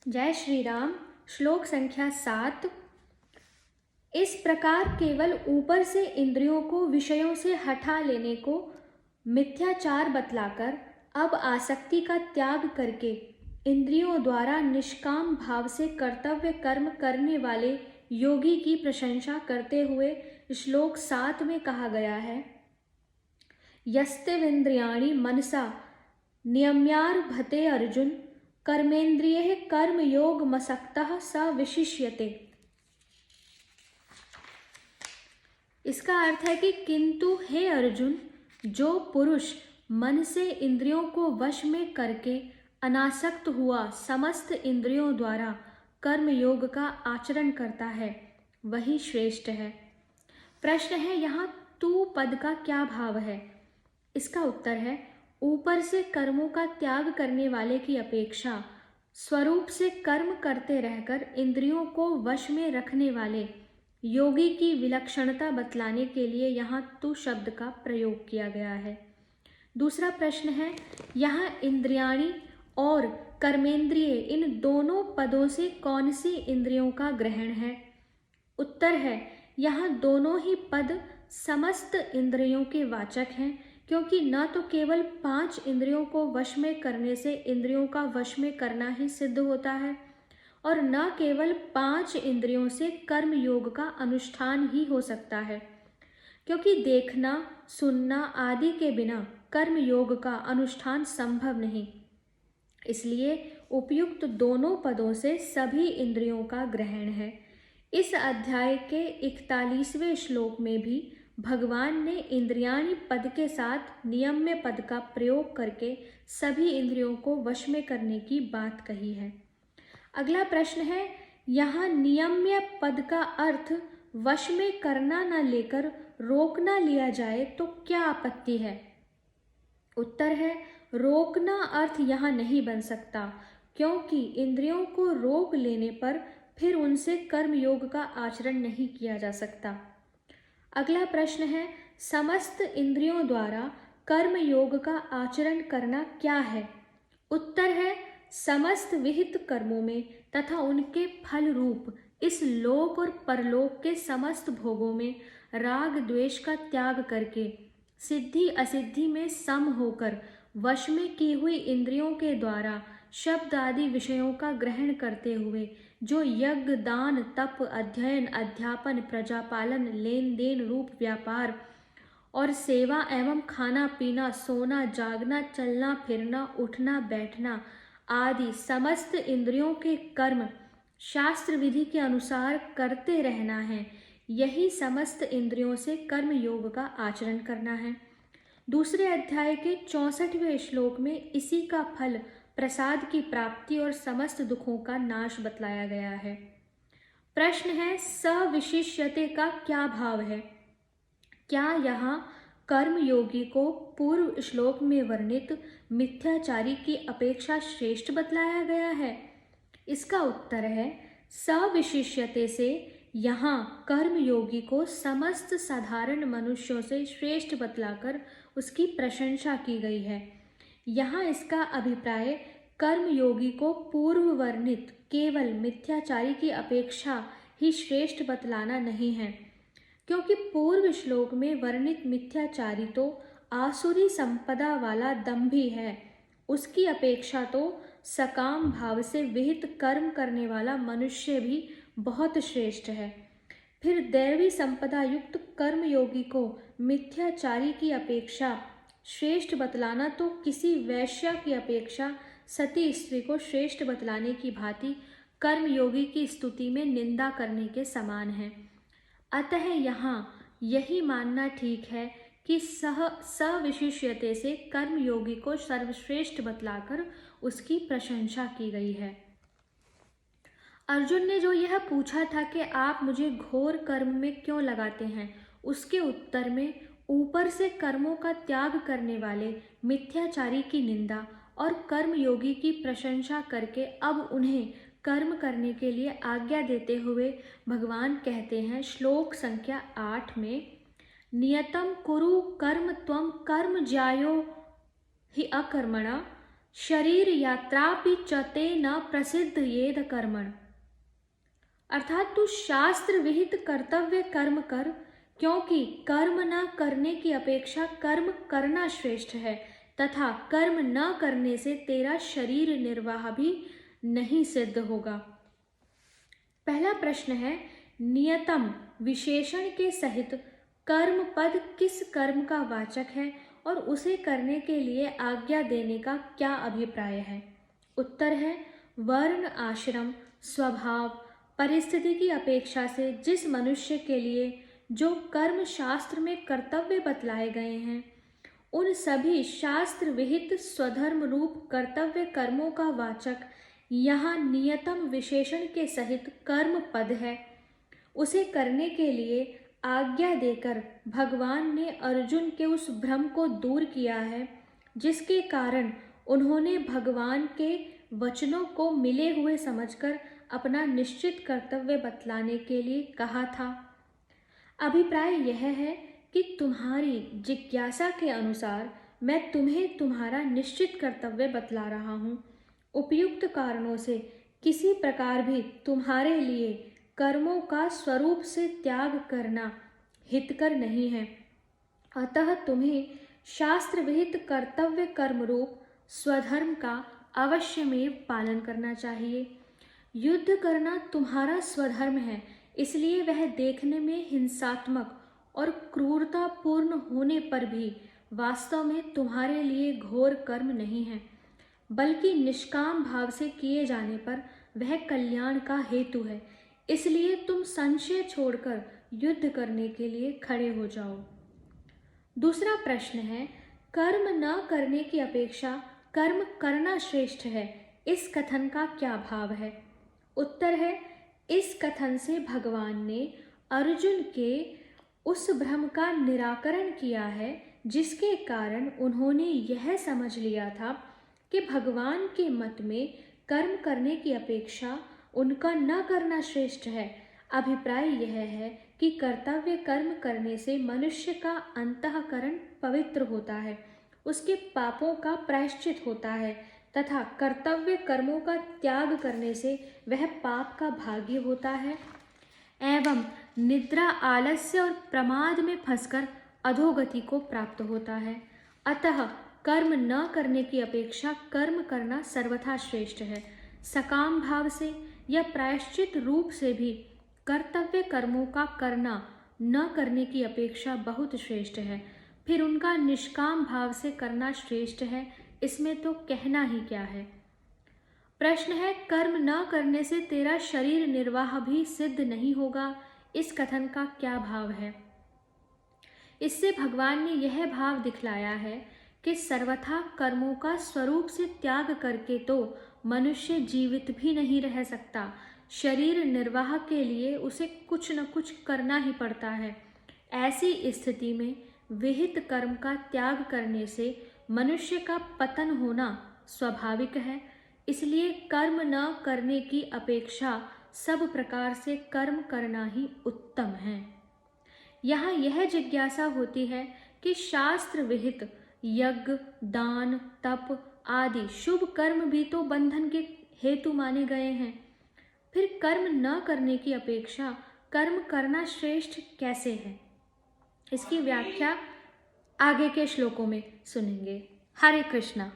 जय श्री राम। श्लोक संख्या 7। इस प्रकार केवल ऊपर से इंद्रियों को विषयों से हटा लेने को मिथ्याचार बतलाकर अब आसक्ति का त्याग करके इंद्रियों द्वारा निष्काम भाव से कर्तव्य कर्म करने वाले योगी की प्रशंसा करते हुए श्लोक 7 में कहा गया है, यस्तेन्द्रियाणि मनसा नियम्यारभते अर्जुन कर्मेन्द्रिये कर्मयोग मसक्तः स विशिष्यते। इसका अर्थ है कि किंतु हे अर्जुन, जो पुरुष मन से इंद्रियों को वश में करके अनासक्त हुआ समस्त इंद्रियों द्वारा कर्मयोग का आचरण करता है वही श्रेष्ठ है। प्रश्न है, यहाँ तू पद का क्या भाव है? इसका उत्तर है, ऊपर से कर्मों का त्याग करने वाले की अपेक्षा स्वरूप से कर्म करते रहकर इंद्रियों को वश में रखने वाले योगी की विलक्षणता बतलाने के लिए यहाँ तू शब्द का प्रयोग किया गया है। दूसरा प्रश्न है, यहाँ इंद्रियाणि और कर्मेंद्रिय इन दोनों पदों से कौन सी इंद्रियों का ग्रहण है? उत्तर है, यहाँ दोनों ही पद समस्त इंद्रियों के वाचक हैं, क्योंकि न तो केवल 5 इंद्रियों को वश में करने से इंद्रियों का वश में करना ही सिद्ध होता है और न केवल 5 इंद्रियों से कर्म योग का अनुष्ठान ही हो सकता है, क्योंकि देखना सुनना आदि के बिना कर्म योग का अनुष्ठान संभव नहीं। इसलिए उपयुक्त दोनों पदों से सभी इंद्रियों का ग्रहण है। इस अध्याय के 41वें श्लोक में भी भगवान ने इंद्रियाणि पद के साथ नियम्य पद का प्रयोग करके सभी इंद्रियों को वश में करने की बात कही है। अगला प्रश्न है, यहाँ नियम्य पद का अर्थ वश में करना न लेकर रोकना लिया जाए तो क्या आपत्ति है? उत्तर है, रोकना अर्थ यहाँ नहीं बन सकता, क्योंकि इंद्रियों को रोक लेने पर फिर उनसे कर्म योग का आचरण नहीं किया जा सकता। अगला प्रश्न है, समस्त इंद्रियों द्वारा कर्म योग का आचरण करना क्या है? उत्तर है, समस्त विहित कर्मों में तथा उनके फल रूप इस लोक और परलोक के समस्त भोगों में राग द्वेष का त्याग करके सिद्धि असिद्धि में सम होकर वश में की हुई इंद्रियों के द्वारा शब्द आदि विषयों का ग्रहण करते हुए जो यज्ञ दान तप अध्ययन अध्यापन प्रजापालन लेन देन रूप व्यापार और सेवा एवं खाना पीना सोना जागना चलना फिरना उठना बैठना आदि समस्त इंद्रियों के कर्म शास्त्र विधि के अनुसार करते रहना है, यही समस्त इंद्रियों से कर्म योग का आचरण करना है। दूसरे अध्याय के 64वें श्लोक में इसी का फल प्रसाद की प्राप्ति और समस्त दुखों का नाश बतलाया गया है। प्रश्न है, सविशिष्यते का क्या भाव है? क्या यहाँ कर्म योगी को पूर्व श्लोक में वर्णित मिथ्याचारी की अपेक्षा श्रेष्ठ बतलाया गया है? इसका उत्तर है, सविशिष्यते से यहाँ कर्म योगी को समस्त साधारण मनुष्यों से श्रेष्ठ बतलाकर उसकी प्रशंसा की गई है। यहाँ इसका अभिप्राय कर्म योगी को पूर्व वर्णित केवल मिथ्याचारी की अपेक्षा ही श्रेष्ठ बतलाना नहीं है, क्योंकि पूर्व श्लोक में वर्णित मिथ्याचारी तो आसुरी संपदा वाला दंभी है, उसकी अपेक्षा तो सकाम भाव से विहित कर्म करने वाला मनुष्य भी बहुत श्रेष्ठ है। फिर दैवी संपदा युक्त कर्म योगी को मिथ्याचारी की अपेक्षा श्रेष्ठ बतलाना तो किसी वैश्या की अपेक्षा सती स्त्री को श्रेष्ठ बतलाने की भांति कर्म योगी की स्तुति में निंदा करने के समान है। अतः यहाँ यही मानना ठीक है कि सविशिष्यते से कर्म योगी को सर्वश्रेष्ठ बतलाकर उसकी प्रशंसा की गई है। अर्जुन ने जो यह पूछा था कि आप मुझे घोर कर्म में क्यों लगाते हैं, उसके उत्तर में ऊपर से कर्मों का त्याग करने वाले मिथ्याचारी की निंदा और कर्म योगी की प्रशंसा करके अब उन्हें कर्म करने के लिए आज्ञा देते हुए भगवान कहते हैं श्लोक संख्या 8 में, नियतम कुरु कर्म त्वं कर्म ज्यायो हि अकर्मणा शरीर यात्रापि चते न प्रसिद्ध येद कर्मण। अर्थात तू शास्त्र विहित कर्तव्य कर्म कर, क्योंकि कर्म न करने की अपेक्षा कर्म करना श्रेष्ठ है, तथा कर्म न करने से तेरा शरीर निर्वाह भी नहीं सिद्ध होगा। पहला प्रश्न है, नियतम विशेषण के सहित कर्म पद किस कर्म का वाचक है और उसे करने के लिए आज्ञा देने का क्या अभिप्राय है? उत्तर है, वर्ण आश्रम स्वभाव परिस्थिति की अपेक्षा से जिस मनुष्य के लिए जो कर्म शास्त्र में कर्तव्य बतलाए गए हैं, उन सभी शास्त्र विहित स्वधर्म रूप कर्तव्य कर्मों का वाचक यहाँ नियतम विशेषण के सहित कर्म पद है। उसे करने के लिए आज्ञा देकर भगवान ने अर्जुन के उस भ्रम को दूर किया है, जिसके कारण उन्होंने भगवान के वचनों को मिले हुए समझकर अपना निश्चित कर्तव्य बतलाने के लिए कहा था। अभिप्राय यह है कि तुम्हारी जिज्ञासा के अनुसार मैं तुम्हें तुम्हारा निश्चित कर्तव्य बतला रहा हूँ। उपयुक्त कारणों से किसी प्रकार भी तुम्हारे लिए कर्मों का स्वरूप से त्याग करना हितकर नहीं है। अतः तुम्हें शास्त्र विहित कर्तव्य कर्म रूप स्वधर्म का अवश्य में पालन करना चाहिए। युद्ध करना तुम्हारा स्वधर्म है, इसलिए वह देखने में हिंसात्मक और क्रूरतापूर्ण होने पर भी वास्तव में तुम्हारे लिए घोर कर्म नहीं है, बल्कि निष्काम भाव से किए जाने पर वह कल्याण का हेतु है। इसलिए तुम संशय छोड़कर युद्ध करने के लिए खड़े हो जाओ। दूसरा प्रश्न है, कर्म न करने की अपेक्षा कर्म करना श्रेष्ठ है, इस कथन का क्या भाव है? उत्तर है, इस कथन से भगवान ने अर्जुन के उस भ्रम का निराकरण किया है, जिसके कारण उन्होंने यह समझ लिया था कि भगवान के मत में कर्म करने की अपेक्षा उनका न करना श्रेष्ठ है। अभिप्राय यह है कि कर्तव्य कर्म करने से मनुष्य का अंतःकरण पवित्र होता है, उसके पापों का प्रायश्चित होता है, तथा कर्तव्य कर्मों का त्याग करने से वह पाप का भागी होता है एवं निद्रा आलस्य और प्रमाद में फंसकर अधोगति को प्राप्त होता है। अतः कर्म न करने की अपेक्षा कर्म करना सर्वथा श्रेष्ठ है। सकाम भाव से या प्रायश्चित रूप से भी कर्तव्य कर्मों का करना न करने की अपेक्षा बहुत श्रेष्ठ है। फिर उनका निष्काम भाव से करना श्रेष्ठ है, इसमें तो कहना ही क्या है। प्रश्न है, कर्म न करने से तेरा शरीर निर्वाह भी सिद्ध नहीं होगा, इस कथन का क्या भाव है? इससे भगवान ने यह भाव दिखलाया है कि सर्वथा कर्मों का स्वरूप से त्याग करके तो मनुष्य जीवित भी नहीं रह सकता। शरीर निर्वाह के लिए उसे कुछ न कुछ करना ही पड़ता है। ऐसी स्थिति में विहित कर्म का त्याग करने से मनुष्य का पतन होना स्वाभाविक है। इसलिए कर्म न करने की अपेक्षा सब प्रकार से कर्म करना ही उत्तम है। यहाँ यह जिज्ञासा होती है कि शास्त्र विहित यज्ञ, दान, तप आदि शुभ कर्म भी तो बंधन के हेतु माने गए हैं। फिर कर्म न करने की अपेक्षा कर्म करना श्रेष्ठ कैसे है? इसकी व्याख्या आगे के श्लोकों में सुनेंगे। हरे कृष्णा।